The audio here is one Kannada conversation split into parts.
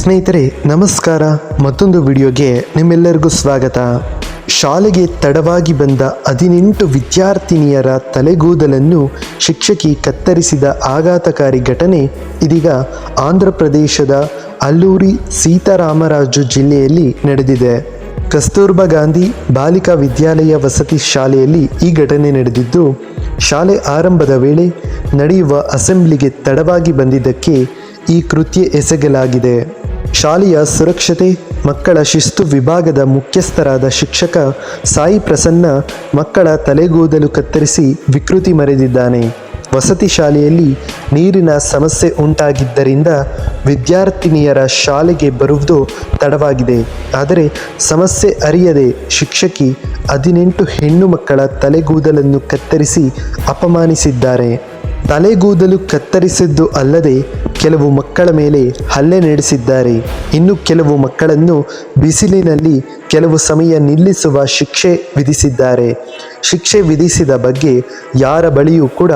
ಸ್ನೇಹಿತರೆ ನಮಸ್ಕಾರ. ಮತ್ತೊಂದು ವಿಡಿಯೋಗೆ ನಿಮ್ಮೆಲ್ಲರಿಗೂ ಸ್ವಾಗತ. ಶಾಲೆಗೆ ತಡವಾಗಿ ಬಂದ 18 ವಿದ್ಯಾರ್ಥಿನಿಯರ ತಲೆಗೂದಲನ್ನು ಶಿಕ್ಷಕಿ ಕತ್ತರಿಸಿದ ಆಘಾತಕಾರಿ ಘಟನೆ ಇದೀಗ ಆಂಧ್ರ ಪ್ರದೇಶದ ಅಲ್ಲೂರಿ ಸೀತಾರಾಮರಾಜು ಜಿಲ್ಲೆಯಲ್ಲಿ ನಡೆದಿದೆ. ಕಸ್ತೂರ್ಬಾ ಗಾಂಧಿ ಬಾಲಿಕಾ ವಿದ್ಯಾಲಯ ವಸತಿ ಶಾಲೆಯಲ್ಲಿ ಈ ಘಟನೆ ನಡೆದಿದ್ದು, ಶಾಲೆ ಆರಂಭದ ವೇಳೆ ನಡೆಯುವ ಅಸೆಂಬ್ಲಿಗೆ ತಡವಾಗಿ ಬಂದಿದ್ದಕ್ಕೆ ಈ ಕೃತ್ಯ ಎಸಗಲಾಗಿದೆ. ಶಾಲೆಯ ಸುರಕ್ಷತೆ ಮಕ್ಕಳ ಶಿಸ್ತು ವಿಭಾಗದ ಮುಖ್ಯಸ್ಥರಾದ ಶಿಕ್ಷಕ ಸಾಯಿ ಪ್ರಸನ್ನ ಮಕ್ಕಳ ತಲೆಗೂದಲು ಕತ್ತರಿಸಿ ವಿಕೃತಿ ಮೆರೆದಿದ್ದಾನೆ. ವಸತಿ ಶಾಲೆಯಲ್ಲಿ ನೀರಿನ ಸಮಸ್ಯೆ ಉಂಟಾಗಿದ್ದರಿಂದ ವಿದ್ಯಾರ್ಥಿನಿಯರ ಶಾಲೆಗೆ ಬರುವುದು ತಡವಾಗಿದೆ. ಆದರೆ ಸಮಸ್ಯೆ ಅರಿಯದೆ ಶಿಕ್ಷಕಿ 18 ಹೆಣ್ಣು ಮಕ್ಕಳ ತಲೆಗೂದಲನ್ನು ಕತ್ತರಿಸಿ ಅಪಮಾನಿಸಿದ್ದಾರೆ. ತಲೆಗೂದಲು ಕತ್ತರಿಸಿದ್ದು ಅಲ್ಲದೆ ಕೆಲವು ಮಕ್ಕಳ ಮೇಲೆ ಹಲ್ಲೆ ನಡೆಸಿದ್ದಾರೆ. ಇನ್ನು ಕೆಲವು ಮಕ್ಕಳನ್ನು ಬಿಸಿಲಿನಲ್ಲಿ ಕೆಲವು ಸಮಯ ನಿಲ್ಲಿಸುವ ಶಿಕ್ಷೆ ವಿಧಿಸಿದ್ದಾರೆ. ಶಿಕ್ಷೆ ವಿಧಿಸಿದ ಬಗ್ಗೆ ಯಾರ ಬಳಿಯೂ ಕೂಡ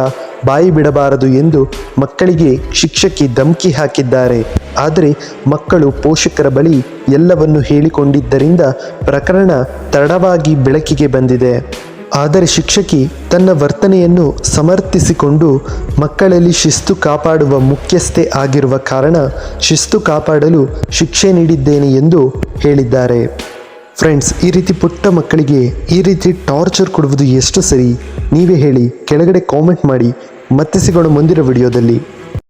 ಬಾಯಿ ಬಿಡಬಾರದು ಎಂದು ಮಕ್ಕಳಿಗೆ ಶಿಕ್ಷಕಿ ಧಮಕಿ ಹಾಕಿದ್ದಾರೆ. ಆದರೆ ಮಕ್ಕಳು ಪೋಷಕರ ಬಳಿ ಎಲ್ಲವನ್ನು ಹೇಳಿಕೊಂಡಿದ್ದರಿಂದ ಪ್ರಕರಣ ತಡವಾಗಿ ಬೆಳಕಿಗೆ ಬಂದಿದೆ. ಆದರೆ ಶಿಕ್ಷಕಿ ತನ್ನ ವರ್ತನೆಯನ್ನು ಸಮರ್ಥಿಸಿಕೊಂಡು ಮಕ್ಕಳಲ್ಲಿ ಶಿಸ್ತು ಕಾಪಾಡುವ ಮುಖ್ಯಸ್ಥೆ ಆಗಿರುವ ಕಾರಣ ಶಿಸ್ತು ಕಾಪಾಡಲು ಶಿಕ್ಷೆ ನೀಡಿದ್ದೇನೆ ಎಂದು ಹೇಳಿದ್ದಾರೆ. ಫ್ರೆಂಡ್ಸ್, ಈ ರೀತಿ ಪುಟ್ಟ ಮಕ್ಕಳಿಗೆ ಈ ರೀತಿ ಟಾರ್ಚರ್ ಕೊಡುವುದು ಎಷ್ಟು ಸರಿ? ನೀವೇ ಹೇಳಿ, ಕೆಳಗಡೆ ಕಾಮೆಂಟ್ ಮಾಡಿ. ಮತ್ತೆ ಸಿಗೋಣ ಮುಂದಿನ ವಿಡಿಯೋದಲ್ಲಿ.